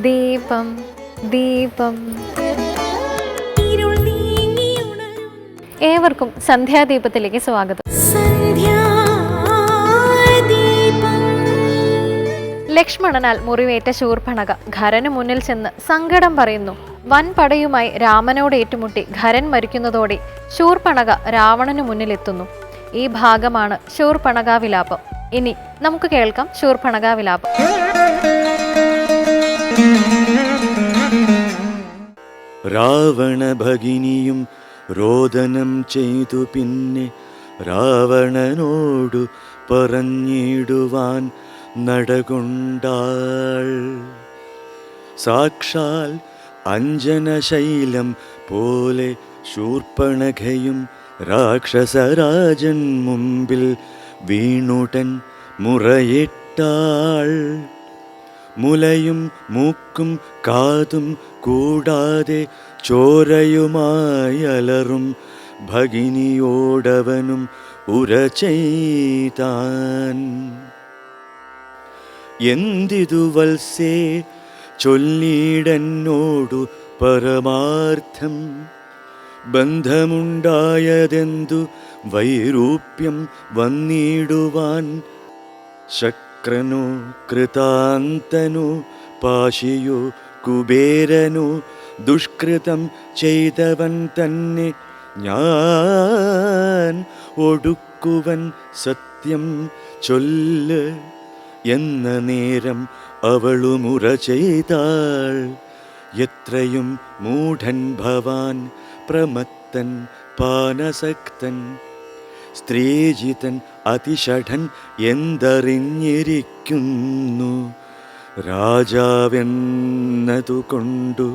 ദീപം ദീപം. ഏവർക്കും സന്ധ്യാദീപത്തിലേക്ക് സ്വാഗതം. ലക്ഷ്മണനാൽ മുറിവേറ്റ ശൂർപ്പണഖ ഖരന് മുന്നിൽ ചെന്ന് സങ്കടം പറയുന്നു. വൻപടയുമായി രാമനോട് ഏറ്റുമുട്ടി ഖരൻ മരിക്കുന്നതോടെ ശൂർപ്പണഖ രാവണനു മുന്നിലെത്തുന്നു. ഈ ഭാഗമാണ് ശൂർപ്പണഖ വിലാപം. ഇനി നമുക്ക് കേൾക്കാം ശൂർപ്പണഖ വിലാപം. രാവണ ഭഗിനിയും രോദനം ചെയ്തു പിന്നെ രാവണനോടു പറഞ്ഞിടുവാൻ നടകൊണ്ടാൾ. സാക്ഷാൽ അഞ്ജനശൈലം പോലെ ശൂർപ്പണഖയും രാക്ഷസരാജൻ മുമ്പിൽ വീണുടൻ മുറയിട്ടാൾ. മുലയും മൂക്കും കാതും കൂടാതെ ചോരയുമായി അലറും ഭഗിനിയോടവനും ഉര ചെയ്താൻ. എന്തിതു വത്സേ ചൊല്ലിയിടെന്നോടു പരമാർത്ഥം, ബന്ധമുണ്ടായതെന്തു വൈരൂപ്യം വന്നിടുവാൻ. ശക്രനു കൃതാന്തനു പാശിയോ കുബേരനു ദുഷ്കൃതം ചെയ്തവൻ തന്നെ ഞാൻ ഒടുക്കുവൻ സത്യം ചൊല്ല് എന്ന നേരം അവളുമുറ ചെയ്താൾ. എത്രയും മൂഢൻ ഭവാൻ പ്രമത്തൻ പാനസക്തൻ, സ്ത്രീജിതൻ അതിഷഠൻ എന്തറിഞ്ഞിരിക്കുന്നു. രാജാവെന്നതുകൊണ്ടു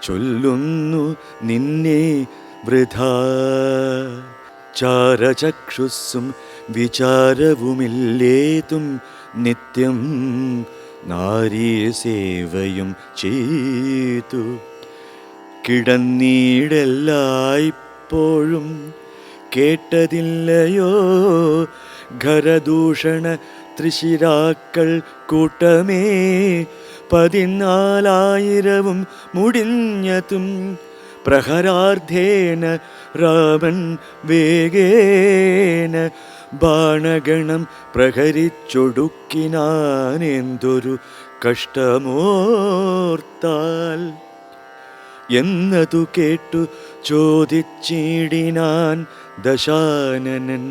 ചൊല്ലുന്നു നിന്നെ വൃഥാ. ചാരചക്ഷുസ്സും വിചാരവുമില്ലേതും നിത്യം നാരീസേവയും ചെയ്തു കിടന്നീടെല്ലായ്പ്പോഴും. കേട്ടതില്ലയോ ഖരദൂഷണ ത്രിശിരാക്കൾ കൂട്ടമേ, 14,000 മുടിഞ്ഞതും പ്രഹരാർദ്ധേന രാമൻ വേഗേന ബാണഗണം പ്രഹരിച്ചൊടുക്കിനാനെന്തൊരു കഷ്ടമോർത്താൽ. എന്നതു കേട്ടു ചോദിച്ചിടിനാൻ ദശാനനൻ,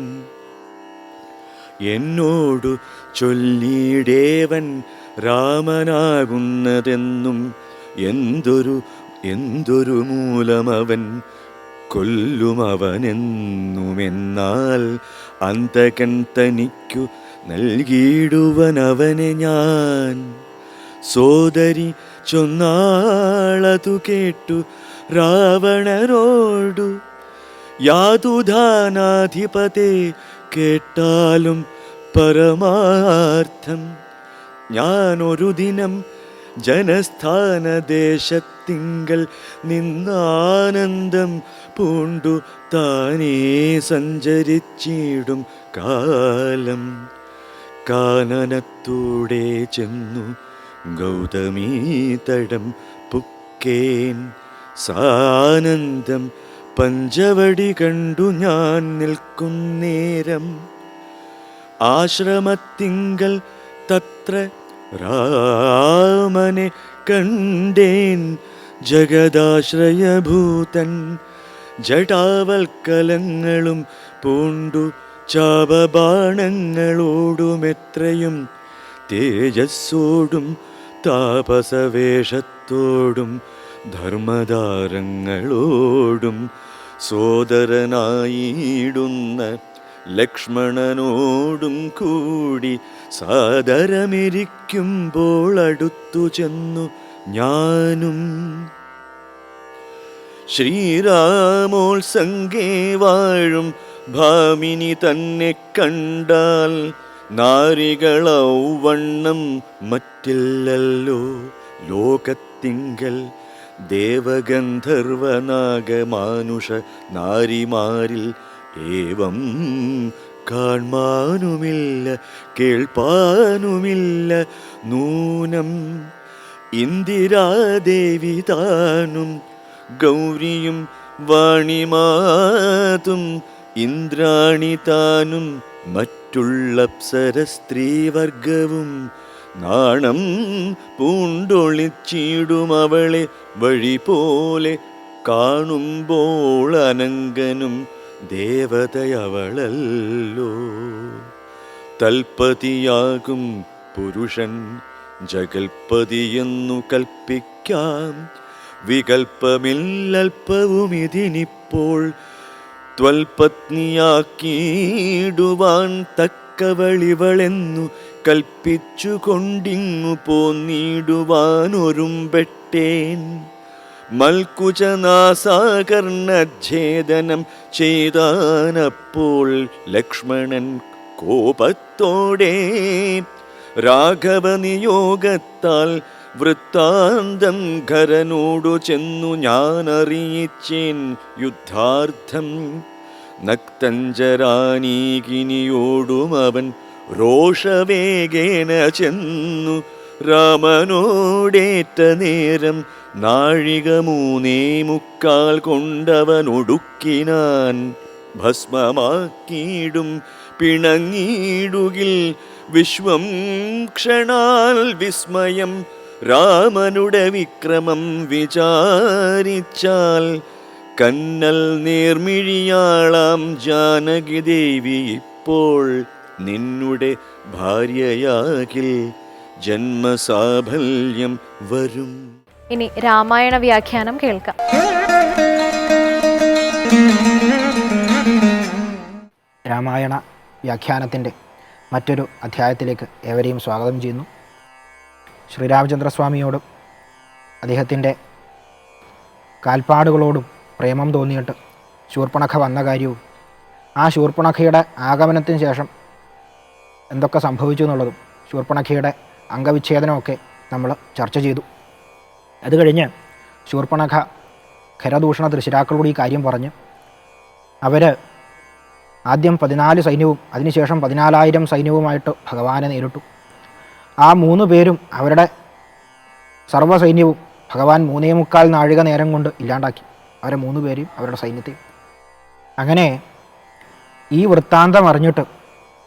എന്നോടു ചൊല്ലിടേവൻ രാമനാകുന്നതെന്നും എന്തൊരു മൂലമവൻ കൊല്ലുമവനെന്നുമെന്നാൽ അന്തകൻ തനിക്കു നൽകിയിടുവനവനെ ഞാൻ. സോദരി ചൊന്നാളതു കേട്ടു രാവണനോടു, യാതുധാനാധിപതേ കേട്ടാലും പരമാർത്ഥം. ഞാനൊരു ദിനം ജനസ്ഥാനദേശത്തിങ്കൽ നിന്നാനന്ദം പൂണ്ടു താനേ സഞ്ചരിച്ചിടും കാലം. കാനനത്തൂടെ ചെന്നു ഗൗതമീതടം പുക്കേൻ. സാനന്ദം പഞ്ചവടി കണ്ടു ഞാൻ നിൽക്കുന്നേരം. ആശ്രമത്തിങ്കൽ തത്ര രാമനെ കണ്ടേൻ ജഗദാശ്രയഭൂതൻ. ജടാവൽക്കലങ്ങളും പൂണ്ടു ചാപബാണങ്ങളോടുമെത്രയും തേജസ്സോടും താപസവേഷത്തോടും ധർമ്മധാരങ്ങളോടും സോദരനായിടുന്ന ലക്ഷ്മണനോടും കൂടി സാദരമിരിക്കുമ്പോൾ അടുത്തു ചെന്നു ഞാനും. ശ്രീരാമോത്സംഗേ വാഴും ഭാമിനി തന്നെ കണ്ടാൽ നാരികളൗവണ്ണം മറ്റില്ലല്ലോ ലോകത്തിങ്കൽ. ദേവഗന്ധർവനാഗമാനുഷ നാരിമാരിൽ ഏവം കാൺമാനുമില്ല കേൾപ്പാനുമില്ല നൂനം. ഇന്ദിരാദേവി താനും ഗൗരിയും വാണിമാതും ഇന്ദ്രാണി താനും മറ്റുള്ള അപ്സര സ്ത്രീവർഗവും നാണം പൂണ്ടൊളിച്ചിടും അവളെ വഴി പോലെ കാണുമ്പോൾ അനങ്കനും ദേവതയവളല്ലോ. തൽപതിയാകും പുരുഷൻ ജഗൽപതിയെന്നു കൽപ്പിക്കാം. വികൽപ്പമില്ലൽപ്പവും ഇതിനിപ്പോൾ ത്വൽപത്നിയാക്കിയിടുവാൻ തക്കവളിവളെന്നു കൽപ്പിച്ചു കൊണ്ടിങ്ങു പോന്നിടുവാൻ ഒരുമ്പെട്ടേൻ. മൽക്കുജനാസാകർണഛേദനം ചെയ്താനപ്പോൾ ലക്ഷ്മണൻ കോപത്തോടെ രാഘവനിയോഗത്താൽ വൃത്താന്തം ഖരനോടു ചെന്നു ഞാനറിയിച്ചേൻ യുദ്ധാർത്ഥം. നക്തഞ്ചരാനീകിനിയോടും അവൻ രോഷവേഗേന ചെന്നു രാമനോടേറ്റ നേരം നാഴിക 3:45 കൊണ്ടവനൊടുക്കിനാൻ. ഭസ്മമാക്കിയിടും പിണങ്ങിയിടുകിൽ വിശ്വം ക്ഷണാൽ വിസ്മയം. രാമനുടെ വിക്രമം വിചാരിച്ചാൽ കന്നൽ നേർമിഴിയാളാം ജാനകി ദേവി ഇപ്പോൾ നിന്നുടെ ഭാര്യയാകിൽ ജന്മസാഫല്യം വരും. ഇനി രാമായണ വ്യാഖ്യാനം കേൾക്കാം. രാമായണ വ്യാഖ്യാനത്തിൻ്റെ മറ്റൊരു അധ്യായത്തിലേക്ക് ഏവരെയും സ്വാഗതം ചെയ്യുന്നു. ശ്രീരാമചന്ദ്രസ്വാമിയോടും അദ്ദേഹത്തിൻ്റെ കാൽപ്പാടുകളോടും പ്രേമം തോന്നിയിട്ട് ശൂർപ്പണഖ വന്ന കാര്യവും ആ ശൂർപ്പണഖയുടെ ആഗമനത്തിന് ശേഷം എന്തൊക്കെ സംഭവിച്ചു എന്നുള്ളതും ശൂർപ്പണഖയുടെ അംഗവിച്ഛേദനമൊക്കെ നമ്മൾ ചർച്ച ചെയ്തു. അത് കഴിഞ്ഞ് ശൂർപ്പണഖ ഖരദൂഷണ തൃശിരാക്കളോട് ഈ കാര്യം പറഞ്ഞ് അവർ ആദ്യം 14 സൈന്യവും അതിനുശേഷം 14,000 സൈന്യവുമായിട്ട് ഭഗവാനെ നേരിട്ടു. ആ 3 പേരും അവരുടെ സർവ്വസൈന്യവും ഭഗവാൻ 3:45 നാഴിക നേരം കൊണ്ട് ഇല്ലാണ്ടാക്കി. അവരെ 3 പേരെയും അവരുടെ സൈന്യത്തെയും. അങ്ങനെ ഈ വൃത്താന്തം അറിഞ്ഞിട്ട്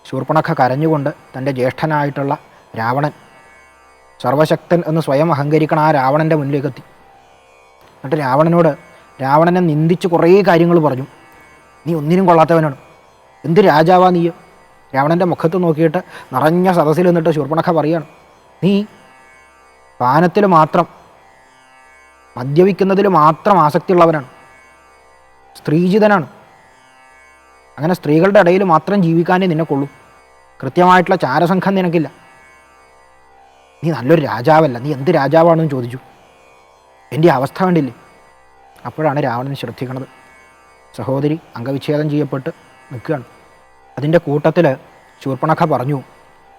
ശൂർപ്പണഖ കരഞ്ഞുകൊണ്ട് തൻ്റെ ജ്യേഷ്ഠനായിട്ടുള്ള രാവണൻ, സർവശക്തൻ എന്ന് സ്വയം അഹങ്കരിക്കണ ആ രാവണൻ്റെ മുന്നിലേക്കെത്തി. എന്നിട്ട് രാവണനെ നിന്ദിച്ച് കുറേ കാര്യങ്ങൾ പറഞ്ഞു. നീ ഒന്നിനും കൊള്ളാത്തവനാണ്, എന്ത് രാജാവാ നീ? രാവണൻ്റെ മുഖത്ത് നോക്കിയിട്ട് നിറഞ്ഞ സദസ്സിൽ നിന്നിട്ട് ശൂർപ്പണഖ പറയാണ്, നീ പാനത്തിൽ മാത്രം, മദ്യപിക്കുന്നതിൽ മാത്രം ആസക്തിയുള്ളവനാണ്, സ്ത്രീജിതനാണ്. അങ്ങനെ സ്ത്രീകളുടെ ഇടയിൽ മാത്രം ജീവിക്കാനേ നിന്നെ കൊള്ളൂ. കൃത്യമായിട്ടുള്ള ചാരസംഘം നിനക്കില്ല. നീ നല്ലൊരു രാജാവല്ല, നീ എന്ത് രാജാവാണെന്ന് ചോദിച്ചു. എൻ്റെ അവസ്ഥ കണ്ടില്ലേ? അപ്പോഴാണ് രാവണൻ ശ്രദ്ധിക്കണത്. സഹോദരി അംഗവിച്ഛേദം ചെയ്യപ്പെട്ട് നിൽക്കുകയാണ്. അതിൻ്റെ കൂട്ടത്തിൽ ശൂർപ്പണഖ പറഞ്ഞു,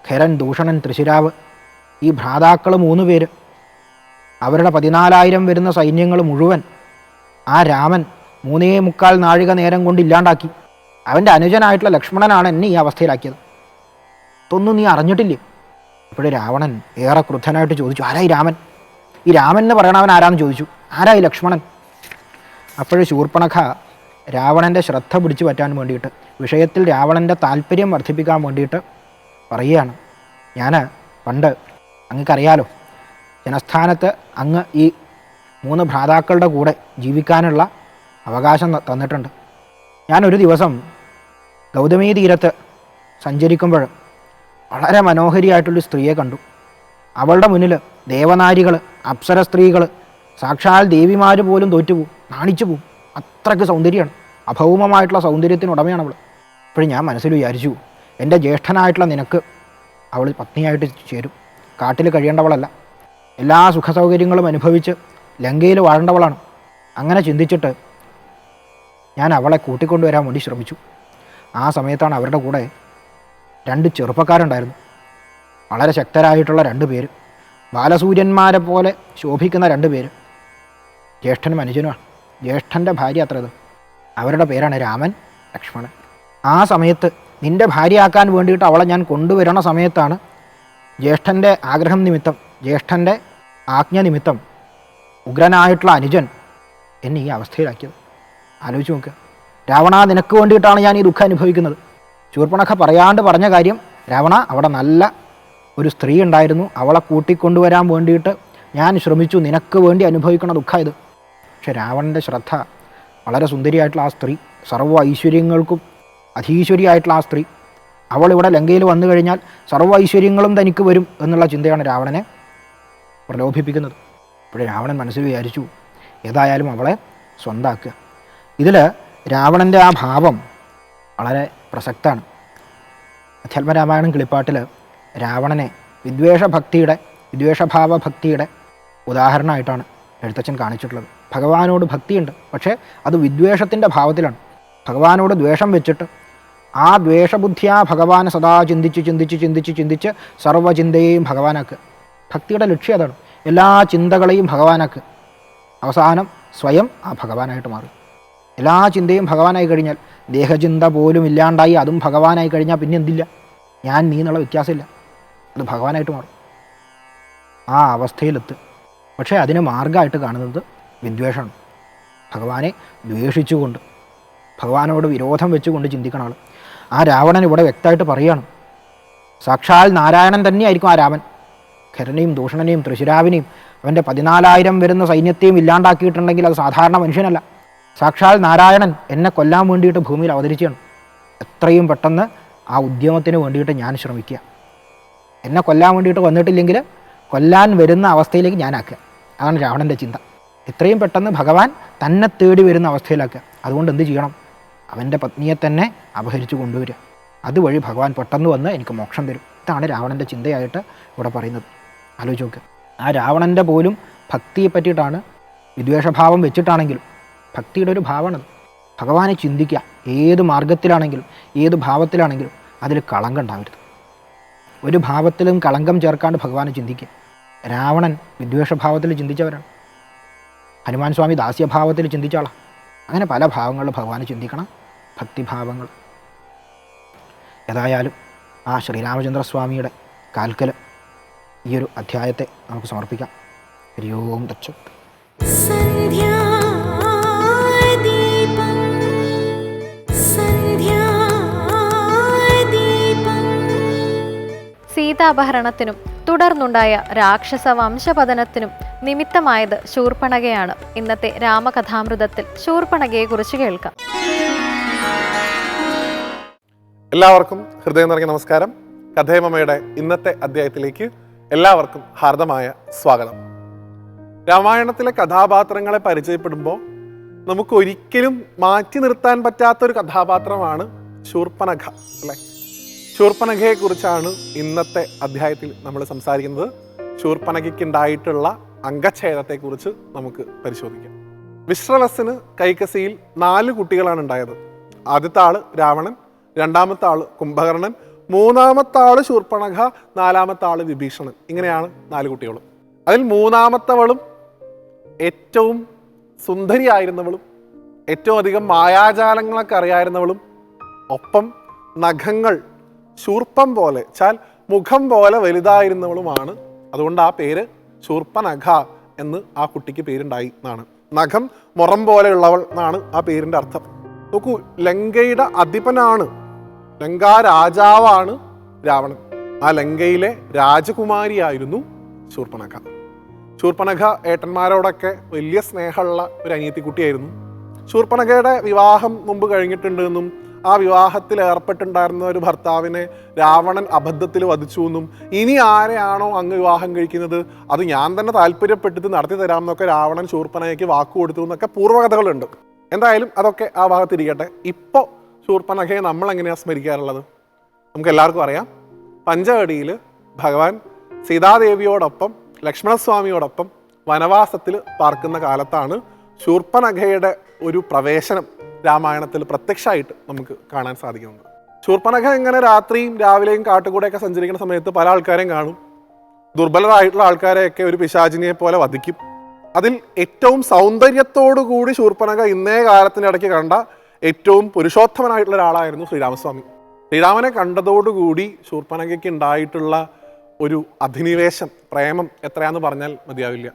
ഖരൻ, ദൂഷണൻ, തൃശിരാവ്, ഈ ഭ്രാതാക്കൾ 3 പേര്, അവരുടെ 14,000 വരുന്ന സൈന്യങ്ങൾ മുഴുവൻ ആ രാമൻ 3:45 നാഴിക നേരം കൊണ്ട് ഇല്ലാണ്ടാക്കി. അവൻ്റെ അനുജനായിട്ടുള്ള ലക്ഷ്മണനാണ് എന്നെ ഈ അവസ്ഥയിലാക്കിയത്. ഇതൊന്നും നീ അറിഞ്ഞിട്ടില്ലേ? അപ്പോഴേ രാവണൻ ഏറെ ക്രുദ്ധനായിട്ട് ചോദിച്ചു, ആരായി രാമൻ? ഈ രാമൻ എന്ന് പറയണവൻ ആരാന്ന് ചോദിച്ചു. ആരായി ലക്ഷ്മണൻ? അപ്പോഴേ ശൂർപ്പണഖ രാവണൻ്റെ ശ്രദ്ധ പിടിച്ചു പറ്റാൻ വേണ്ടിയിട്ട്, വിഷയത്തിൽ രാവണൻ്റെ താല്പര്യം വർദ്ധിപ്പിക്കാൻ വേണ്ടിയിട്ട് പറയുകയാണ്, ഞാൻ പണ്ട് അങ്ങക്കറിയാലോ, ജനസ്ഥാനത്ത് അങ്ങ് ഈ 3 ഭ്രാതാക്കളുടെ കൂടെ ജീവിക്കാനുള്ള അവകാശം തന്നിട്ടുണ്ട്. ഞാനൊരു ദിവസം ഗൗതമീ തീരത്ത് സഞ്ചരിക്കുമ്പോൾ വളരെ മനോഹരിയായിട്ടുള്ളൊരു സ്ത്രീയെ കണ്ടു. അവളുടെ മുന്നിൽ ദേവനാരികൾ, അപ്സര സ്ത്രീകൾ, സാക്ഷാൽ ദേവിമാർ പോലും തോറ്റുപോകും, നാണിച്ചു പോവും. അത്രയ്ക്ക് സൗന്ദര്യമാണ്, അഭൗമമായിട്ടുള്ള സൗന്ദര്യത്തിന് ഉടമയാണ് അവൾ. അപ്പോഴും ഞാൻ മനസ്സിൽ വിചാരിച്ചു, എൻ്റെ ജ്യേഷ്ഠനായിട്ടുള്ള നിനക്ക് അവൾ പത്നിയായിട്ട് ചേരും. കാട്ടിൽ കഴിയേണ്ടവളല്ല, എല്ലാ സുഖസൗകര്യങ്ങളും അനുഭവിച്ച് ലങ്കയിൽ വാഴേണ്ടവളാണ്. അങ്ങനെ ചിന്തിച്ചിട്ട് ഞാൻ അവളെ കൂട്ടിക്കൊണ്ടുവരാൻ വേണ്ടി ശ്രമിച്ചു. ആ സമയത്താണ് അവരുടെ കൂടെ 2 ചെറുപ്പക്കാരുണ്ടായിരുന്നു. വളരെ ശക്തരായിട്ടുള്ള 2 പേര്, ബാലസൂര്യന്മാരെ പോലെ ശോഭിക്കുന്ന 2 പേര്. ജ്യേഷ്ഠനും അനുജനുമാണ്. ജ്യേഷ്ഠൻ്റെ ഭാര്യ അത്രത്. അവരുടെ പേരാണ് രാമൻ, ലക്ഷ്മണൻ. ആ സമയത്ത് നിൻ്റെ ഭാര്യയാക്കാൻ വേണ്ടിയിട്ട് അവളെ ഞാൻ കൊണ്ടുവരണ സമയത്താണ് ജ്യേഷ്ഠൻ്റെ ആഗ്രഹം നിമിത്തം, ജ്യേഷ്ഠൻ്റെ ആജ്ഞ നിമിത്തം ഉഗ്രനായിട്ടുള്ള അനുജൻ എന്നെ ഈ അവസ്ഥയിലാക്കിയത്. ആലോചിച്ച് നോക്കുക. രാവണ, നിനക്ക് വേണ്ടിയിട്ടാണ് ഞാൻ ഈ ദുഃഖം അനുഭവിക്കുന്നത്. ശൂർപ്പണഖ പറയാണ്ട് പറഞ്ഞ കാര്യം, രാവണ, അവിടെ നല്ല ഒരു സ്ത്രീ ഉണ്ടായിരുന്നു, അവളെ കൂട്ടിക്കൊണ്ടുവരാൻ വേണ്ടിയിട്ട് ഞാൻ ശ്രമിച്ചു, നിനക്ക് വേണ്ടി അനുഭവിക്കുന്ന ദുഃഖം ഇത്. പക്ഷെ രാവണൻ്റെ ശ്രദ്ധ വളരെ സുന്ദരിയായിട്ടുള്ള ആ സ്ത്രീ, സർവ്വ ഐശ്വര്യങ്ങൾക്കും അധീശ്വരിയായിട്ടുള്ള ആ സ്ത്രീ, അവളിവിടെ ലങ്കയിൽ വന്നു കഴിഞ്ഞാൽ സർവ്വ ഐശ്വര്യങ്ങളും തനിക്ക് വരും എന്നുള്ള ചിന്തയാണ് രാവണനെ പ്രലോഭിപ്പിക്കുന്നത്. അപ്പോൾ രാവണൻ മനസ്സിൽ വിചാരിച്ചു, ഏതായാലും അവളെ സ്വന്താക്കുക. ഇതിൽ രാവണൻ്റെ ആ ഭാവം വളരെ പ്രസക്തമാണ്. അധ്യാത്മരാമായണം കിളിപ്പാട്ടിൽ രാവണനെ വിദ്വേഷഭാവ ഭക്തിയുടെ ഉദാഹരണമായിട്ടാണ് എഴുത്തച്ഛൻ കാണിച്ചിട്ടുള്ളത്. ഭഗവാനോട് ഭക്തിയുണ്ട്, പക്ഷേ അത് വിദ്വേഷത്തിൻ്റെ ഭാവത്തിലാണ്. ഭഗവാനോട് ദ്വേഷം വെച്ചിട്ട് ആ ദ്വേഷബുദ്ധിയാ ഭഗവാനെ സദാ ചിന്തിച്ച് സർവ്വചിന്തയെയും ഭഗവാനാക്കുക. ഭക്തിയുടെ ലക്ഷ്യം അതാണ്. എല്ലാ ചിന്തകളെയും ഭഗവാനാക്കുക. അവസാനം സ്വയം ആ ഭഗവാനായിട്ട് മാറും. എല്ലാ ചിന്തയും ഭഗവാനായി കഴിഞ്ഞാൽ, ദേഹചിന്ത പോലും ഇല്ലാണ്ടായി അതും ഭഗവാനായി കഴിഞ്ഞാൽ പിന്നെ എന്തില്ല, ഞാൻ നീ എന്നുള്ള വ്യത്യാസമില്ല, അത് ഭഗവാനായിട്ട് മാറും. ആ അവസ്ഥയിലെത്തും. പക്ഷേ അതിന് മാർഗമായിട്ട് കാണുന്നത് വിദ്വേഷമാണ്. ഭഗവാനെ ദ്വേഷിച്ചുകൊണ്ട്, ഭഗവാനോട് വിരോധം വെച്ചുകൊണ്ട് ചിന്തിക്കണ ആൾ. ആ രാവണൻ ഇവിടെ വ്യക്തമായിട്ട് പറയുകയാണ്, സാക്ഷാൽ നാരായണൻ തന്നെയായിരിക്കും ആ രാമൻ. ഖരനെയും ദൂഷണനെയും തൃശിരാവിനെയും അവൻ്റെ 14,000 വരുന്ന സൈന്യത്തെയും ഇല്ലാണ്ടാക്കിയിട്ടുണ്ടെങ്കിൽ അത് സാധാരണ മനുഷ്യനല്ല. സാക്ഷാൽ നാരായണൻ എന്നെ കൊല്ലാൻ വേണ്ടിയിട്ട് ഭൂമിയിൽ അവതരിച്ചാണ്. എത്രയും പെട്ടെന്ന് ആ ഉദ്യമത്തിന് വേണ്ടിയിട്ട് ഞാൻ ശ്രമിക്കുക. എന്നെ കൊല്ലാൻ വേണ്ടിയിട്ട് വന്നിട്ടില്ലെങ്കിൽ കൊല്ലാൻ വരുന്ന അവസ്ഥയിലേക്ക് ഞാനാക്കുക. അതാണ് രാവണൻ്റെ ചിന്ത. എത്രയും പെട്ടെന്ന് ഭഗവാൻ തന്നെ തേടി വരുന്ന അവസ്ഥയിലാക്കുക. അതുകൊണ്ട് എന്ത് ചെയ്യണം? അവൻ്റെ പത്നിയെ തന്നെ അപഹരിച്ചു കൊണ്ടുവരിക. അതുവഴി ഭഗവാൻ പെട്ടെന്ന് വന്ന് എനിക്ക് മോക്ഷം തരും. ഇതാണ് രാവണൻ്റെ ചിന്തയായിട്ട് ഇവിടെ പറയുന്നത്. ആലോചിച്ച് നോക്കുക. ആ രാവണൻ്റെ പോലും ഭക്തിയെ പറ്റിയിട്ടാണ്, വിദ്വേഷഭാവം വെച്ചിട്ടാണെങ്കിലും ഭക്തിയുടെ ഒരു ഭാവമാണത്. ഭഗവാനെ ചിന്തിക്കുക. ഏത് മാർഗത്തിലാണെങ്കിലും ഏത് ഭാവത്തിലാണെങ്കിലും അതിൽ കളങ്കം ഉണ്ടാവരുത്. ഒരു ഭാവത്തിലും കളങ്കം ചേർക്കാണ്ട് ഭഗവാനെ ചിന്തിക്കുക. രാവണൻ വിദ്വേഷഭാവത്തിൽ ചിന്തിച്ചവരാണ്. ഹനുമാൻ സ്വാമി ദാസ്യഭാവത്തിൽ ചിന്തിച്ച ആളാണ്. അങ്ങനെ പല ഭാവങ്ങളിൽ ഭഗവാനെ ചിന്തിക്കണം, ഭക്തിഭാവങ്ങൾ. ഏതായാലും ആ ശ്രീരാമചന്ദ്രസ്വാമിയുടെ കാൽക്കൽ ഈ ഒരു അധ്യായത്തെ നമുക്ക് സമർപ്പിക്കാം. ഹരി ഓം തത്സത്. സീതാപഹരണത്തിനും തുടർന്നുണ്ടായ രാക്ഷസ വംശപതനത്തിനും നിമിത്തമായത് ശൂർപ്പണഖയാണ്. ഇന്നത്തെ രാമകഥാമൃതത്തിൽ ശൂർപ്പണഖയെക്കുറിച്ച് കേൾക്കാം. എല്ലാവർക്കും ഹൃദയം നിറഞ്ഞ നമസ്കാരം. കഥേമമ്മയുടെ ഇന്നത്തെ അധ്യായത്തിലേക്ക് എല്ലാവർക്കും ഹാർദമായ സ്വാഗതം. രാമായണത്തിലെ കഥാപാത്രങ്ങളെ പരിചയപ്പെടുമ്പോൾ നമുക്ക് ഒരിക്കലും മാറ്റി നിർത്താൻ പറ്റാത്തൊരു കഥാപാത്രമാണ് ശൂർപ്പണഖ, അല്ലേ? ശൂർപ്പണഖയെക്കുറിച്ചാണ് ഇന്നത്തെ അധ്യായത്തിൽ നമ്മൾ സംസാരിക്കുന്നത്. ശൂർപ്പണഖയ്ക്കുണ്ടായിട്ടുള്ള അംഗച്ഛേദത്തെക്കുറിച്ച് നമുക്ക് പരിശോധിക്കാം. വിശ്രവസന് കൈകസിയിൽ 4 കുട്ടികളാണ് ഉണ്ടായത്. ആദ്യത്തെ ആള് രാവണൻ, രണ്ടാമത്തെ ആള് കുംഭകർണൻ, മൂന്നാമത്തെ ആള് ശൂർപ്പണഖ, നാലാമത്തെ ആള് വിഭീഷണൻ. ഇങ്ങനെയാണ് 4 കുട്ടികളും. അതിൽ മൂന്നാമത്തവളും ഏറ്റവും സുന്ദരിയായിരുന്നവളും ഏറ്റവും അധികം മായാജാലങ്ങളൊക്കെ അറിയായിരുന്നവളും ഒപ്പം നഖങ്ങൾ ശൂർപ്പം പോലെ ചാൽ മുഖം പോലെ വലുതായിരുന്നവളുമാണ്. അതുകൊണ്ട് ആ പേര് ശൂർപ്പണഖ എന്ന് ആ കുട്ടിക്ക് പേരുണ്ടായി എന്നാണ്. നഖം മുറം പോലെയുള്ളവൾ എന്നാണ് ആ പേരിൻ്റെ അർത്ഥം. നോക്കൂ, ലങ്കയുടെ അധിപനാണ്, ലങ്കാ രാജാവാണ് രാവണൻ. ആ ലങ്കയിലെ രാജകുമാരിയായിരുന്നു ശൂർപ്പണഖ. ശൂർപ്പണഖ ഏട്ടന്മാരോടൊക്കെ വലിയ സ്നേഹമുള്ള ഒരു അനിയത്തിക്കുട്ടിയായിരുന്നു. ശൂർപ്പണഖയുടെ വിവാഹം മുമ്പ് കഴിഞ്ഞിട്ടുണ്ടെന്നും ആ വിവാഹത്തിൽ ഏർപ്പെട്ടുണ്ടായിരുന്ന ഒരു ഭർത്താവിനെ രാവണൻ അബദ്ധത്തിൽ വധിച്ചു എന്നും ഇനി ആരെയാണോ അങ്ങ് വിവാഹം കഴിക്കുന്നത് അത് ഞാൻ തന്നെ താല്പര്യപ്പെട്ടിട്ട് നടത്തി തരാമെന്നൊക്കെ രാവണൻ ശൂർപ്പണഖയ്ക്ക് വാക്കു കൊടുത്തു എന്നൊക്കെ പൂർവ്വകഥകളുണ്ട്. എന്തായാലും അതൊക്കെ ആ ഭാഗത്തിരിക്കട്ടെ. ഇപ്പോൾ ശൂർപ്പണഖയെ നമ്മൾ എങ്ങനെയാണ് സ്മരിക്കാറുള്ളത്? നമുക്ക് എല്ലാവർക്കും അറിയാം. പഞ്ചവടിയിൽ ഭഗവാൻ സീതാദേവിയോടൊപ്പം ലക്ഷ്മണസ്വാമിയോടൊപ്പം വനവാസത്തിൽ പാർക്കുന്ന കാലത്താണ് ശൂർപ്പണഖയുടെ ഒരു പ്രവേശനം രാമായണത്തിൽ പ്രത്യക്ഷമായിട്ട് നമുക്ക് കാണാൻ സാധിക്കുന്നത്. ശൂർപ്പണഖ ഇങ്ങനെ രാത്രിയും രാവിലെയും കാട്ടുകൂടെയൊക്കെ സഞ്ചരിക്കുന്ന സമയത്ത് പല ആൾക്കാരെയും കാണും. ദുർബലരായിട്ടുള്ള ആൾക്കാരെയൊക്കെ ഒരു പിശാചിനിയെ പോലെ വധിക്കും. അതിൽ ഏറ്റവും സൗന്ദര്യത്തോടു കൂടി ശൂർപ്പണഖ ഇന്നേ കാലത്തിനിടയ്ക്ക് കണ്ട ഏറ്റവും പുരുഷോത്തമനായിട്ടുള്ള ഒരാളായിരുന്നു ശ്രീരാമസ്വാമി. ശ്രീരാമനെ കണ്ടതോടുകൂടി ശൂർപ്പണഖയ്ക്ക് ഉണ്ടായിട്ടുള്ള ഒരു അധിനിവേശം, പ്രേമം എത്രയാന്ന് പറഞ്ഞാൽ മതിയാവില്ല.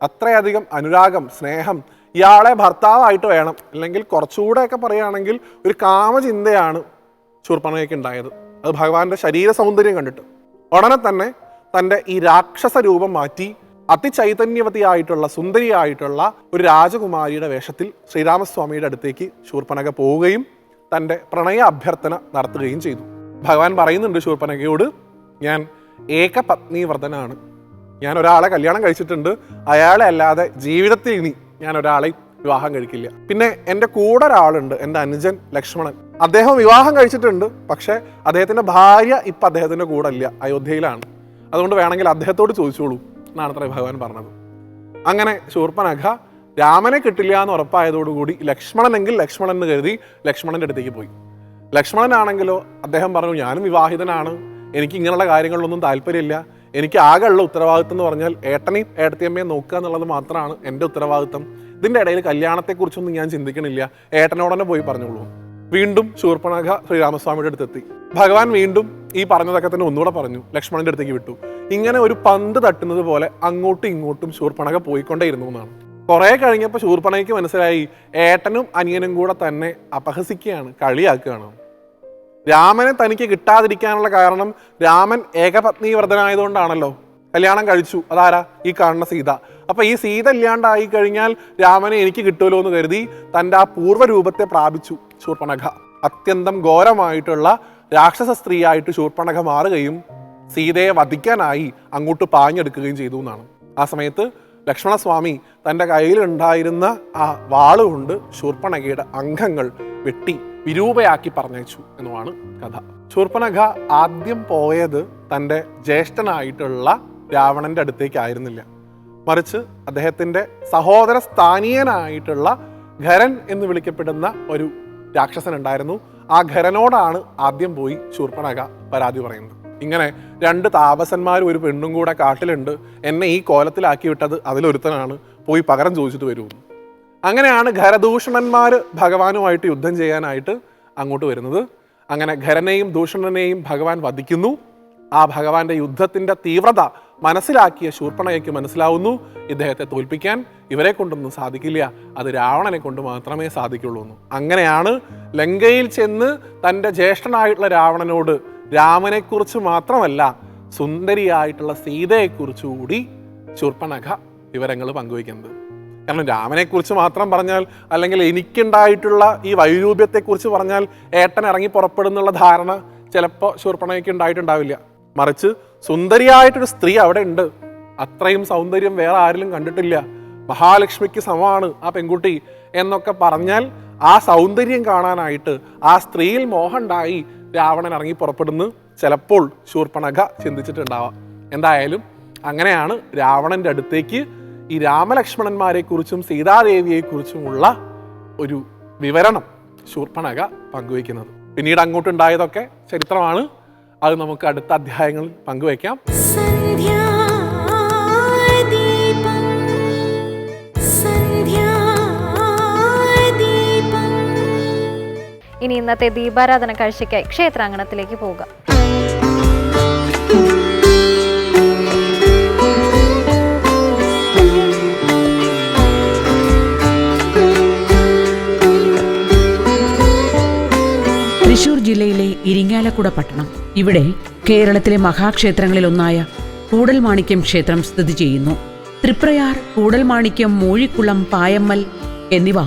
അത്രയധികം അനുരാഗം, സ്നേഹം, ഇയാളെ ഭർത്താവായിട്ട് വേണം, അല്ലെങ്കിൽ കുറച്ചുകൂടെയൊക്കെ പറയുകയാണെങ്കിൽ ഒരു കാമചിന്തയാണ് ശൂർപ്പണഖയ്ക്ക് ഉണ്ടായത്. അത് ഭഗവാന്റെ ശരീര സൗന്ദര്യം കണ്ടിട്ട്. ഉടനെ തന്നെ തൻ്റെ ഈ രാക്ഷസ രൂപം മാറ്റി അതിചൈതന്യവതിയായിട്ടുള്ള സുന്ദരിയായിട്ടുള്ള ഒരു രാജകുമാരിയുടെ വേഷത്തിൽ ശ്രീരാമസ്വാമിയുടെ അടുത്തേക്ക് ശൂർപ്പണഖ പോവുകയും തൻ്റെ പ്രണയ അഭ്യർത്ഥന നടത്തുകയും ചെയ്തു. ഭഗവാൻ പറയുന്നുണ്ട് ശൂർപ്പണഖയോട്, ഞാൻ ഏകപത്നി വ്രതനാണ്, ഞാൻ ഒരാളെ കല്യാണം കഴിച്ചിട്ടുണ്ട്, അയാളെ അല്ലാതെ ജീവിതത്തിൽ ഇനി ഞാൻ ഒരാളെ വിവാഹം കഴിക്കില്ല. പിന്നെ എൻ്റെ കൂടെ ഒരാളുണ്ട്, എൻ്റെ അനുജൻ ലക്ഷ്മണൻ. അദ്ദേഹം വിവാഹം കഴിച്ചിട്ടുണ്ട്, പക്ഷേ അദ്ദേഹത്തിൻ്റെ ഭാര്യ ഇപ്പം അദ്ദേഹത്തിൻ്റെ കൂടെ ഇല്ല, അയോധ്യയിലാണ്. അതുകൊണ്ട് വേണമെങ്കിൽ അദ്ദേഹത്തോട് ചോദിച്ചോളൂ എന്നാണ് അത്ര ഭഗവാൻ പറഞ്ഞത്. അങ്ങനെ ശൂർപ്പണഖ രാമനെ കിട്ടില്ല എന്ന് ഉറപ്പായതോടുകൂടി ലക്ഷ്മണനെങ്കിൽ ലക്ഷ്മണൻ എന്ന് കരുതി ലക്ഷ്മണൻ്റെ അടുത്തേക്ക് പോയി. ലക്ഷ്മണനാണെങ്കിലോ അദ്ദേഹം പറഞ്ഞു, ഞാനും വിവാഹിതനാണ്, എനിക്ക് ഇങ്ങനെയുള്ള കാര്യങ്ങളിലൊന്നും താല്പര്യമില്ല, എനിക്ക് ആകെയുള്ള ഉത്തരവാദിത്വം എന്ന് പറഞ്ഞാൽ ഏട്ടനെയും ഏട്ടത്തിയമ്മയും നോക്കുക എന്നുള്ളത് മാത്രമാണ് എൻ്റെ ഉത്തരവാദിത്വം. ഇതിൻ്റെ ഇടയിൽ കല്യാണത്തെക്കുറിച്ചൊന്നും ഞാൻ ചിന്തിക്കണില്ല, ഏട്ടനോടനെ പോയി പറഞ്ഞോളൂ. വീണ്ടും ശൂർപ്പണഖ ശ്രീരാമസ്വാമിയുടെ അടുത്തെത്തി. ഭഗവാൻ വീണ്ടും ഈ പറഞ്ഞതൊക്കെ തന്നെ ഒന്നുകൂടെ പറഞ്ഞു, ലക്ഷ്മണന്റെ അടുത്തേക്ക് വിട്ടു. ഇങ്ങനെ ഒരു പന്ത് തട്ടുന്നത് പോലെ അങ്ങോട്ടും ഇങ്ങോട്ടും ശൂർപ്പണഖ പോയിക്കൊണ്ടേയിരുന്നു എന്നാണ്. കുറെ കഴിഞ്ഞപ്പോൾ ശൂർപ്പണഖയ്ക്ക് മനസ്സിലായി, ഏട്ടനും അനിയനും കൂടെ തന്നെ അപഹസിക്കുകയാണ്, കളിയാക്കുകയാണ്. രാമനെ തനിക്ക് കിട്ടാതിരിക്കാനുള്ള കാരണം രാമൻ ഏകപത്നി വ്രതനായതുകൊണ്ടാണല്ലോ. കല്യാണം കഴിച്ചു, അതാരാ? ഈ കാണുന്ന സീത. അപ്പൊ ഈ സീത ഇല്ലാണ്ടായി കഴിഞ്ഞാൽ രാമനെ എനിക്ക് കിട്ടുമല്ലോ എന്ന് കരുതി തൻ്റെ ആ പൂർവ്വരൂപത്തെ പ്രാപിച്ചു ശൂർപ്പണഖ. അത്യന്തം ഘോരമായിട്ടുള്ള രാക്ഷസ സ്ത്രീയായിട്ട് ശൂർപ്പണഖ മാറുകയും സീതയെ വധിക്കാനായി അങ്ങോട്ട് പാഞ്ഞെടുക്കുകയും ചെയ്തു എന്നാണ്. ആ സമയത്ത് ലക്ഷ്മണസ്വാമി തൻ്റെ കയ്യിലുണ്ടായിരുന്ന ആ വാളുകൊണ്ട് ശൂർപ്പണഖയുടെ അംഗങ്ങൾ വെട്ടി വിരൂപയാക്കി പറഞ്ഞയച്ചു എന്നുമാണ് കഥ. ശൂർപ്പണഖ ആദ്യം പോയത് തൻ്റെ ജ്യേഷ്ഠനായിട്ടുള്ള രാവണന്റെ അടുത്തേക്കായിരുന്നില്ല, മറിച്ച് അദ്ദേഹത്തിൻ്റെ സഹോദര സ്ഥാനീയനായിട്ടുള്ള ഖരൻ എന്ന് വിളിക്കപ്പെടുന്ന ഒരു രാക്ഷസൻ ഉണ്ടായിരുന്നു. ആ ഖരനോടാണ് ആദ്യം പോയി ശൂർപ്പണഖ പരാതി പറയുന്നത്. ഇങ്ങനെ 2 താപസന്മാരും ഒരു പെണ്ണും കൂടെ കാട്ടിലുണ്ട്, എന്നെ ഈ കോലത്തിലാക്കി വിട്ടത് അതിലൊരുത്തനാണ്, പോയി പകരം ചോദിച്ചിട്ട് വരുമെന്ന്. അങ്ങനെയാണ് ഖരദൂഷണന്മാർ ഭഗവാനുമായിട്ട് യുദ്ധം ചെയ്യാനായിട്ട് അങ്ങോട്ട് വരുന്നത്. അങ്ങനെ ഖരനെയും ദൂഷണനെയും ഭഗവാൻ വധിക്കുന്നു. ആ ഭഗവാന്റെ യുദ്ധത്തിൻ്റെ തീവ്രത മനസ്സിലാക്കിയ ശൂർപ്പണഖയ്ക്ക് മനസ്സിലാവുന്നു, ഇദ്ദേഹത്തെ തോൽപ്പിക്കാൻ ഇവരെ കൊണ്ടൊന്നും സാധിക്കില്ല, അത് രാവണനെ കൊണ്ട് മാത്രമേ സാധിക്കുള്ളൂ എന്ന്. അങ്ങനെയാണ് ലങ്കയിൽ ചെന്ന് തൻ്റെ ജ്യേഷ്ഠനായിട്ടുള്ള രാവണനോട് രാമനെക്കുറിച്ച് മാത്രമല്ല സുന്ദരിയായിട്ടുള്ള സീതയെക്കുറിച്ചുകൂടി ശൂർപ്പണഖ വിവരങ്ങൾ പങ്കുവയ്ക്കുന്നത്. കാരണം രാമനെക്കുറിച്ച് മാത്രം പറഞ്ഞാൽ, അല്ലെങ്കിൽ എനിക്കുണ്ടായിട്ടുള്ള ഈ വൈരൂപ്യത്തെക്കുറിച്ച് പറഞ്ഞാൽ ഏട്ടൻ ഇറങ്ങി പുറപ്പെടുന്നുള്ള ധാരണ ചിലപ്പോൾ ശൂർപ്പണഖയ്ക്ക് ഉണ്ടായിട്ടുണ്ടാവില്ല. മറിച്ച് സുന്ദരിയായിട്ടൊരു സ്ത്രീ അവിടെ ഉണ്ട്, അത്രയും സൗന്ദര്യം വേറെ ആരിലും കണ്ടിട്ടില്ല, മഹാലക്ഷ്മിക്ക് സമമാണ് ആ പെൺകുട്ടി എന്നൊക്കെ പറഞ്ഞാൽ ആ സൗന്ദര്യം കാണാനായിട്ട് ആ സ്ത്രീയിൽ മോഹമുണ്ടായി രാവണൻ ഇറങ്ങി പുറപ്പെടുന്നു ചിലപ്പോൾ ശൂർപ്പണഖ ചിന്തിച്ചിട്ടുണ്ടാവാം. എന്തായാലും അങ്ങനെയാണ് രാവണന്റെ അടുത്തേക്ക് ഈ രാമലക്ഷ്മണന്മാരെക്കുറിച്ചും സീതാദേവിയെക്കുറിച്ചുമുള്ള ഒരു വിവരണം ശൂർപ്പണഖ പങ്കുവയ്ക്കുന്നത്. പിന്നീട് അങ്ങോട്ടുണ്ടായതൊക്കെ ചരിത്രമാണ്, അത് നമുക്ക് അടുത്ത അധ്യായങ്ങളിൽ പങ്കുവയ്ക്കാം. ഇനി ഇന്നത്തെ ദീപാരാധന കാഴ്ചയ്ക്കായി ക്ഷേത്രാങ്കണത്തിലേക്ക് പോകാം. തൃശൂർ ജില്ലയിലെ ഇരിങ്ങാലക്കുട പട്ടണം. ഇവിടെ കേരളത്തിലെ മഹാക്ഷേത്രങ്ങളിലൊന്നായ കൂടൽമാണിക്യം ക്ഷേത്രം സ്ഥിതി ചെയ്യുന്നു. തൃപ്രയാർ, കൂടൽമാണിക്യം, മൂഴിക്കുളം, പായമ്മൽ എന്നിവ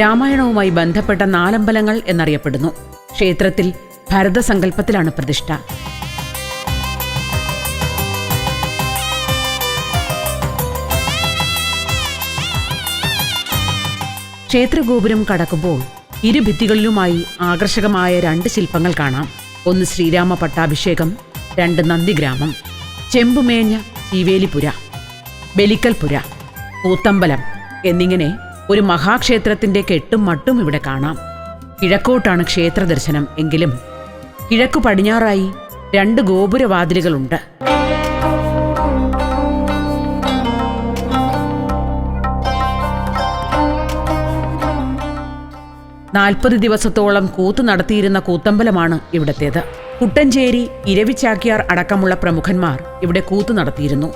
രാമായണവുമായി ബന്ധപ്പെട്ട 4 അമ്പലങ്ങൾ എന്നറിയപ്പെടുന്നു. ക്ഷേത്രത്തിൽ ഭരതസങ്കല്പത്തിലാണ് പ്രതിഷ്ഠ. ക്ഷേത്രഗോപുരം കടക്കുമ്പോൾ ഇരുഭിത്തികളിലുമായി ആകർഷകമായ 2 ശില്പങ്ങൾ കാണാം. ഒന്ന് ശ്രീരാമ പട്ടാഭിഷേകം, 2 നന്ദിഗ്രാമം, ചെമ്പുമേഞ്ഞ ശീവേലിപുര, ബലിക്കൽപുര, കൂത്തമ്പലം എന്നിങ്ങനെ ഒരു മഹാക്ഷേത്രത്തിന്റെ കെട്ടും മട്ടും ഇവിടെ കാണാം. കിഴക്കോട്ടാണ് ക്ഷേത്ര ദർശനം എങ്കിലും കിഴക്കു പടിഞ്ഞാറായി 2 ഗോപുരവാതിലുകളുണ്ട്. 40 ദിവസത്തോളം കൂത്തു നടത്തിയിരുന്ന കൂത്തമ്പലമാണ് ഇവിടത്തേത്. കുട്ടഞ്ചേരി, ഇരവിച്ചാക്യാർ അടക്കമുള്ള പ്രമുഖന്മാർ ഇവിടെ കൂത്തു നടത്തിയിരുന്നു.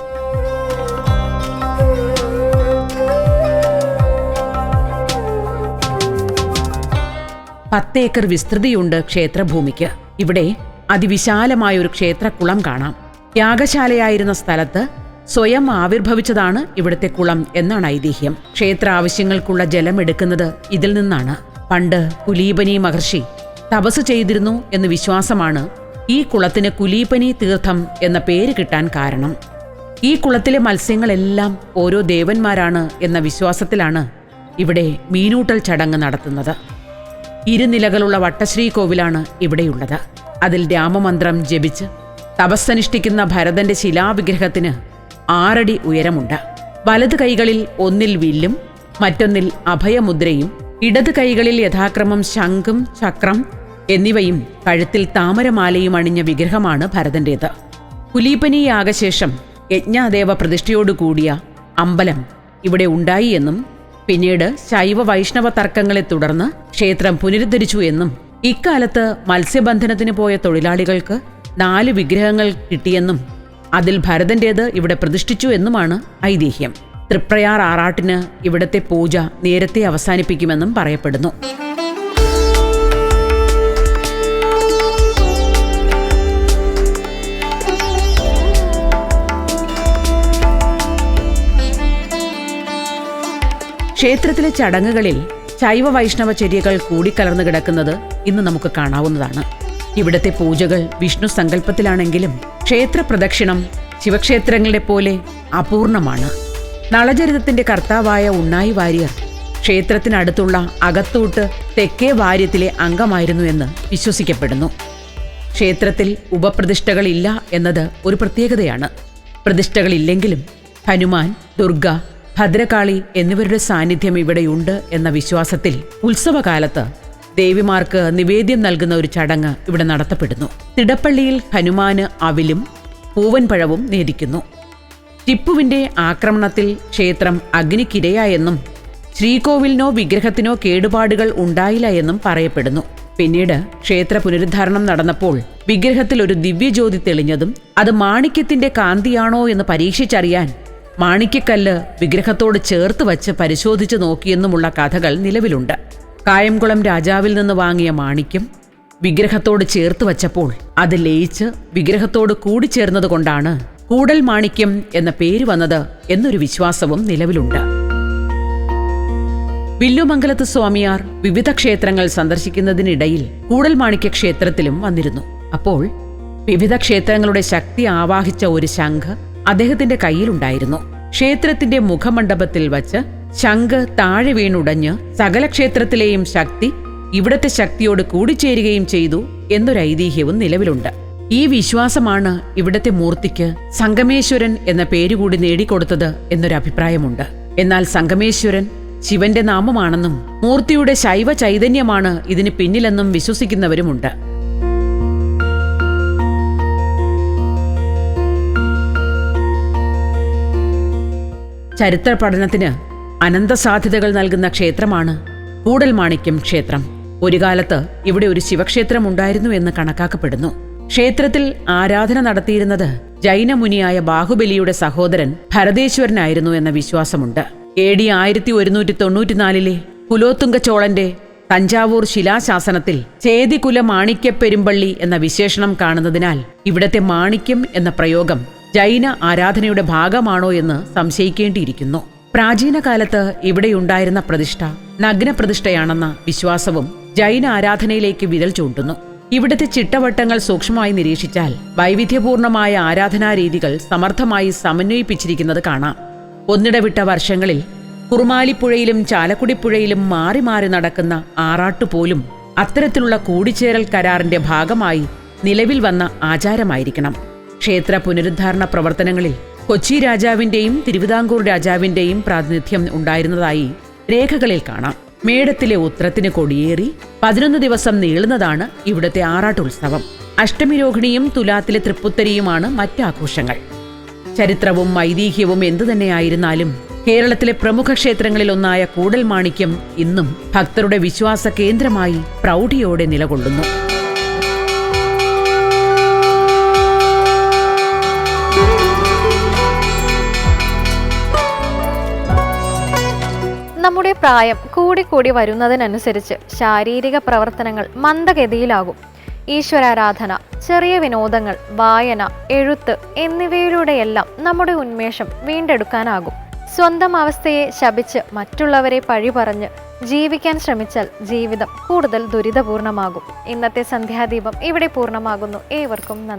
പത്തേക്കർ വിസ്തൃതിയുണ്ട് ക്ഷേത്രഭൂമിക്ക്. ഇവിടെ അതിവിശാലമായൊരു ക്ഷേത്രക്കുളം കാണാം. യാഗശാലയായിരുന്ന സ്ഥലത്ത് സ്വയം ആവിർഭവിച്ചതാണ് ഇവിടുത്തെ കുളം എന്നാണ് ഐതിഹ്യം. ക്ഷേത്ര ആവശ്യങ്ങൾക്കുള്ള ജലം എടുക്കുന്നത് ഇതിൽ നിന്നാണ്. പണ്ട് കുലീപനി മഹർഷി തപസ് ചെയ്തിരുന്നു എന്ന് വിശ്വാസമാണ് ഈ കുളത്തിന് കുലീപനി തീർത്ഥം എന്ന പേര് കിട്ടാൻ കാരണം. ഈ കുളത്തിലെ മത്സ്യങ്ങളെല്ലാം ഓരോ ദേവന്മാരാണ് എന്ന വിശ്വാസത്തിലാണ് ഇവിടെ മീനൂട്ടൽ ചടങ്ങ് നടത്തുന്നത്. ഇരുനിലകളുള്ള വട്ടശ്രീകോവിലാണ് ഇവിടെയുള്ളത്. അതിൽ രാമമന്ത്രം ജപിച്ച് തപസ്സനുഷ്ഠിക്കുന്ന ഭരതന്റെ ശിലാവിഗ്രഹത്തിന് 6 അടി ഉയരമുണ്ട്. വലത് കൈകളിൽ ഒന്നിൽ വില്ലും മറ്റൊന്നിൽ അഭയമുദ്രയും ഇടത് കൈകളിൽ യഥാക്രമം ശംഖും ചക്രം എന്നിവയും കഴുത്തിൽ താമരമാലയും അണിഞ്ഞ വിഗ്രഹമാണ് ഭരതന്റേത്. കുലീപനി യാഗശേഷം യജ്ഞാദേവ പ്രതിഷ്ഠയോടുകൂടിയ അമ്പലം ഇവിടെ ഉണ്ടായി എന്നും പിന്നീട് ശൈവ വൈഷ്ണവ തർക്കങ്ങളെ തുടർന്ന് ക്ഷേത്രം പുനരുദ്ധരിച്ചു എന്നും ഇക്കാലത്ത് മത്സ്യബന്ധനത്തിന് പോയ തൊഴിലാളികൾക്ക് 4 വിഗ്രഹങ്ങൾ കിട്ടിയെന്നും അതിൽ ഭരതന്റേത് ഇവിടെ പ്രതിഷ്ഠിച്ചു എന്നുമാണ് ഐതിഹ്യം. തൃപ്രയാർ ആറാട്ടിന് ഇവിടത്തെ പൂജ നേരത്തെ അവസാനിപ്പിക്കുമെന്നും പറയപ്പെടുന്നു. ക്ഷേത്രത്തിലെ ചടങ്ങുകളിൽ ശൈവ വൈഷ്ണവ ചര്യകൾ കൂടിക്കലർന്നു കിടക്കുന്നത് ഇന്ന് നമുക്ക് കാണാവുന്നതാണ്. ഇവിടത്തെ പൂജകൾ വിഷ്ണു സങ്കല്പത്തിലാണെങ്കിലും ക്ഷേത്ര പ്രദക്ഷിണം ശിവക്ഷേത്രങ്ങളെ പോലെ അപൂർണമാണ്. നളചരിതത്തിന്റെ കർത്താവായ ഉണ്ണായി വാര്യർ ക്ഷേത്രത്തിനടുത്തുള്ള അകത്തൂട്ട് തെക്കേ വാര്യത്തിലെ അംഗമായിരുന്നു എന്ന് വിശ്വസിക്കപ്പെടുന്നു. ക്ഷേത്രത്തിൽ ഉപപ്രതിഷ്ഠകളില്ല എന്നത് ഒരു പ്രത്യേകതയാണ്. പ്രതിഷ്ഠകളില്ലെങ്കിലും ഹനുമാൻ, ദുർഗ, ഭദ്രകാളി എന്നിവരുടെ സാന്നിധ്യം ഇവിടെയുണ്ട് എന്ന വിശ്വാസത്തിൽ ഉത്സവകാലത്ത് ദേവിമാർക്ക് നിവേദ്യം നൽകുന്ന ഒരു ചടങ്ങ് ഇവിടെ നടത്തപ്പെടുന്നു. തിടപ്പള്ളിയിൽ ഹനുമാന് അവിലും പൂവൻപഴവും നേദിക്കുന്നു. ടിപ്പുവിന്റെ ആക്രമണത്തിൽ ക്ഷേത്രം അഗ്നിക്കിരയായെന്നും ശ്രീകോവിലിനോ വിഗ്രഹത്തിനോ കേടുപാടുകൾ ഉണ്ടായില്ല എന്നും പറയപ്പെടുന്നു. പിന്നീട് ക്ഷേത്ര പുനരുദ്ധാരണം നടന്നപ്പോൾ വിഗ്രഹത്തിൽ ഒരു ദിവ്യജ്യോതി തെളിഞ്ഞതും അത് മാണിക്യത്തിന്റെ കാന്തിയാണോ എന്ന് പരീക്ഷിച്ചറിയാൻ മാണിക്യക്കല്ല് വിഗ്രഹത്തോട് ചേർത്ത് വച്ച് പരിശോധിച്ചു നോക്കിയെന്നുമുള്ള കഥകൾ നിലവിലുണ്ട്. കായംകുളം രാജാവിൽ നിന്ന് വാങ്ങിയ മാണിക്യം വിഗ്രഹത്തോട് ചേർത്ത് വച്ചപ്പോൾ അത് ലയിച്ച് വിഗ്രഹത്തോട് കൂടിച്ചേർന്നതുകൊണ്ടാണ് കൂടൽ മാണിക്യം എന്ന പേര് വന്നത് എന്നൊരു വിശ്വാസവും നിലവിലുണ്ട്. വില്ലുമംഗലത്ത് സ്വാമിയാർ വിവിധ ക്ഷേത്രങ്ങൾ സന്ദർശിക്കുന്നതിനിടയിൽ കൂടൽ മാണിക്യ ക്ഷേത്രത്തിലും വന്നിരുന്നു. അപ്പോൾ വിവിധ ക്ഷേത്രങ്ങളുടെ ശക്തി ആവാഹിച്ച ഒരു ശംഖ് അദ്ദേഹത്തിന്റെ കയ്യിലുണ്ടായിരുന്നു. ക്ഷേത്രത്തിന്റെ മുഖമണ്ഡപത്തിൽ വച്ച് ശംഖ് താഴെ വീണുടഞ്ഞ് സകല ക്ഷേത്രത്തിലെയും ശക്തി ഇവിടത്തെ ശക്തിയോട് കൂടിച്ചേരുകയും ചെയ്തു എന്നൊരു ഐതിഹ്യവും നിലവിലുണ്ട്. ഈ വിശ്വാസമാണ് ഇവിടത്തെ മൂർത്തിക്ക് സംഗമേശ്വരൻ എന്ന പേരുകൂടി നേടിക്കൊടുത്തത് എന്നൊരു അഭിപ്രായമുണ്ട്. എന്നാൽ സംഗമേശ്വരൻ ശിവന്റെ നാമമാണെന്നും മൂർത്തിയുടെ ശൈവ ചൈതന്യമാണ് ഇതിന് പിന്നിലെന്നും വിശ്വസിക്കുന്നവരുമുണ്ട്. ചരിത്ര പഠനത്തിന് അനന്തസാധ്യതകൾ നൽകുന്ന ക്ഷേത്രമാണ് കൂടൽമാണിക്യം ക്ഷേത്രം. ഒരു കാലത്ത് ഇവിടെ ഒരു ശിവക്ഷേത്രം ഉണ്ടായിരുന്നു എന്ന് കണക്കാക്കപ്പെടുന്നു. ക്ഷേത്രത്തിൽ ആരാധന നടത്തിയിരുന്നത് ജൈനമുനിയായ ബാഹുബലിയുടെ സഹോദരൻ ഭരതേശ്വരനായിരുന്നു എന്ന വിശ്വാസമുണ്ട്. AD 1194 കുലോത്തുംഗ ചോളന്റെ തഞ്ചാവൂർ ശിലാശാസനത്തിൽ ചേതികുല മാണിക്യപ്പെരുമ്പള്ളി എന്ന വിശേഷണം കാണുന്നതിനാൽ ഇവിടത്തെ മാണിക്യം എന്ന പ്രയോഗം ജൈന ആരാധനയുടെ ഭാഗമാണോ എന്ന് സംശയിക്കേണ്ടിയിരിക്കുന്നു. പ്രാചീന കാലത്ത് ഇവിടെയുണ്ടായിരുന്ന പ്രതിഷ്ഠ നഗ്നപ്രതിഷ്ഠയാണെന്ന വിശ്വാസവും ജൈന ആരാധനയിലേക്ക് വിരൽ ചൂണ്ടുന്നു. ഇവിടുത്തെ ചിട്ടവട്ടങ്ങൾ സൂക്ഷ്മമായി നിരീക്ഷിച്ചാൽ വൈവിധ്യപൂർണമായ ആരാധനാരീതികൾ സമർത്ഥമായി സമന്വയിപ്പിച്ചിരിക്കുന്നത് കാണാം. ഒന്നിടവിട്ട വർഷങ്ങളിൽ കുറുമാലിപ്പുഴയിലും ചാലക്കുടിപ്പുഴയിലും മാറി മാറി നടക്കുന്ന ആറാട്ടുപോലും അത്തരത്തിലുള്ള കൂടിച്ചേരൽ കരാറിന്റെ ഭാഗമായി നിലവിൽ വന്ന ആചാരമായിരിക്കണം. ക്ഷേത്ര പുനരുദ്ധാരണ പ്രവർത്തനങ്ങളിൽ കൊച്ചി രാജാവിന്റെയും തിരുവിതാംകൂർ രാജാവിന്റെയും പ്രാതിനിധ്യം ഉണ്ടായിരുന്നതായി രേഖകളിൽ കാണാം. മേടത്തിലെ ഉത്രത്തിന് കൊടിയേറി 11 ദിവസം നീളുന്നതാണ് ഇവിടുത്തെ ആറാട്ടുത്സവം. അഷ്ടമിരോഹിണിയും തുലാത്തിലെ തൃപ്പുത്തരിയുമാണ് മറ്റാഘോഷങ്ങൾ. ചരിത്രവും ഐതിഹ്യവും എന്തുതന്നെയായിരുന്നാലും കേരളത്തിലെ പ്രമുഖ ക്ഷേത്രങ്ങളിലൊന്നായ കൂടൽമാണിക്യം ഇന്നും ഭക്തരുടെ വിശ്വാസ കേന്ദ്രമായി പ്രൗഢിയോടെ നിലകൊള്ളുന്നു. നമ്മുടെ പ്രായം കൂടിക്കൂടി വരുന്നതിനനുസരിച്ച് ശാരീരിക പ്രവർത്തനങ്ങൾ മന്ദഗതിയിലാകും. ഈശ്വരാരാധന, ചെറിയ വിനോദങ്ങൾ, വായന, എഴുത്ത് എന്നിവയിലൂടെയെല്ലാം നമ്മുടെ ഉന്മേഷം വീണ്ടെടുക്കാനാകും. സ്വന്തം അവസ്ഥയെ ശപിച്ച് മറ്റുള്ളവരെ പഴി പറഞ്ഞ് ജീവിക്കാൻ ശ്രമിച്ചാൽ ജീവിതം കൂടുതൽ ദുരിതപൂർണമാകും. ഇന്നത്തെ സന്ധ്യാദീപം ഇവിടെ പൂർണ്ണമാകുന്നു. ഏവർക്കും നന്ദി.